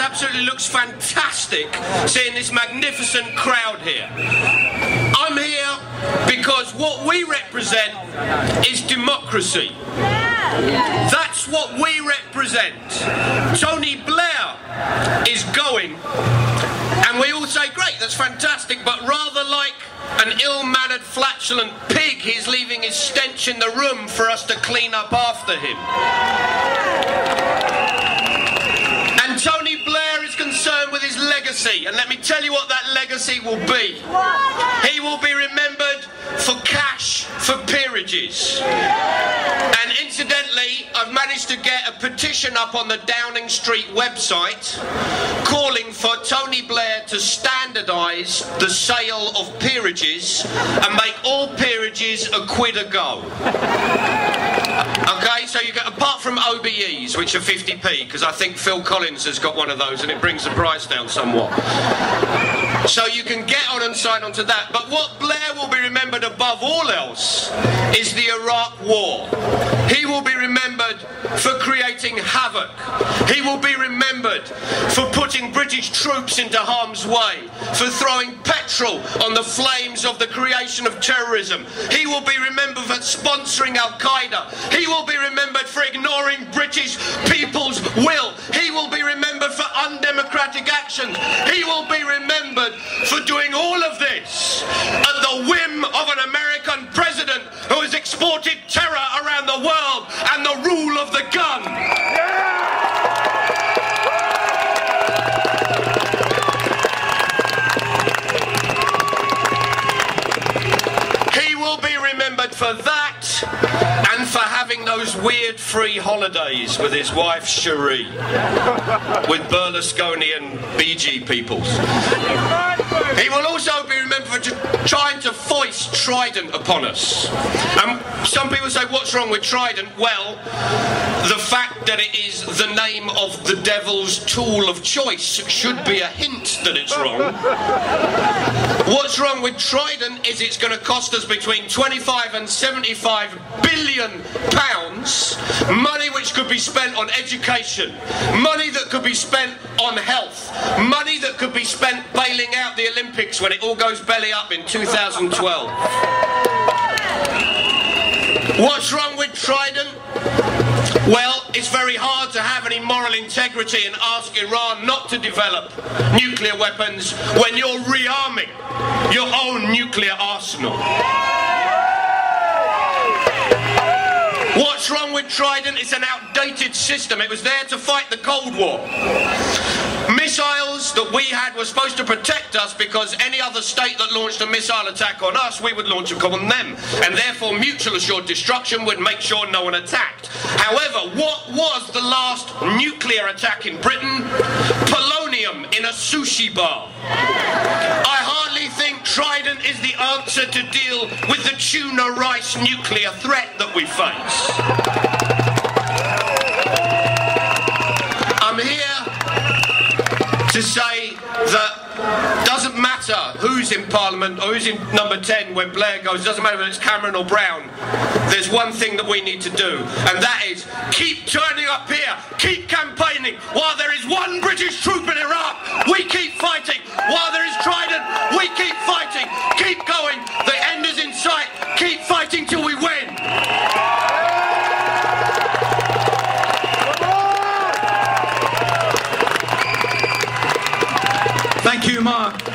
absolutely looks fantastic seeing this magnificent crowd here. I'm here because what we represent is democracy. That's what we represent. Tony Blair is going, and we all say, great, that's fantastic, but rather like an ill-mannered, flatulent pig, he's leaving his stench in the room for us to clean up after him. And Tony Blair is concerned with his legacy, and let me tell you what that legacy will be. He will be remembered for cash for peerages. And incidentally, I've managed to get a petition up on the Downing Street website calling for Tony Blair to standardise the sale of peerages and make all peerages a quid a go. Okay, so you get, apart from OBEs, which are 50p, because I think Phil Collins has got one of those and it brings the price down somewhat. So you can get on and sign on to that. But what Blair will be remembered above all else is the Iraq War. He will be remembered for creating havoc. He will be remembered for putting British troops into harm's way, for throwing petrol on the flames of the creation of terrorism. He will be remembered for sponsoring Al-Qaeda. He will be remembered for ignoring British people's will. He will be remembered for undemocratic actions. He will be remembered for doing all of this at the whim of an American president who has exported terror around the world and the rule of the gun. He will be remembered for that and for having those weird free holidays with his wife Cherie, with Berlusconi and BG peoples. He will also be remembered for trying to foist Trident upon us. Some people say, what's wrong with Trident? Well, the fact that it is the name of the devil's tool of choice should be a hint that it's wrong. What's wrong with Trident is it's going to cost us between 25 and 75 billion pounds, money which could be spent on education, money that could be spent on health, money that could be spent bailing out the Olympics when it all goes belly up in 2012. What's wrong with Trident? Well, it's very hard to have any moral integrity and ask Iran not to develop nuclear weapons when you're rearming your own nuclear arsenal. What's wrong with Trident? It's an outdated system. It was there to fight the Cold War. Missiles that we had were supposed to protect us because any other state that launched a missile attack on us, we would launch a on them. And therefore mutual assured destruction would make sure no one attacked. However, what was the last nuclear attack in Britain? Polonium in a sushi bar. I hardly think Trident is the answer to deal with the tuna rice nuclear threat that we face. I'm here to say that doesn't matter who's in Parliament or who's in number 10 when Blair goes, doesn't matter whether it's Cameron or Brown, there's one thing that we need to do, and that is keep turning up here, keep campaigning. While there is one British troop in Iraq, we keep fighting. While there is Trident, we keep fighting. Keep going, the end is in sight, keep fighting till we win. Thank you, Mark.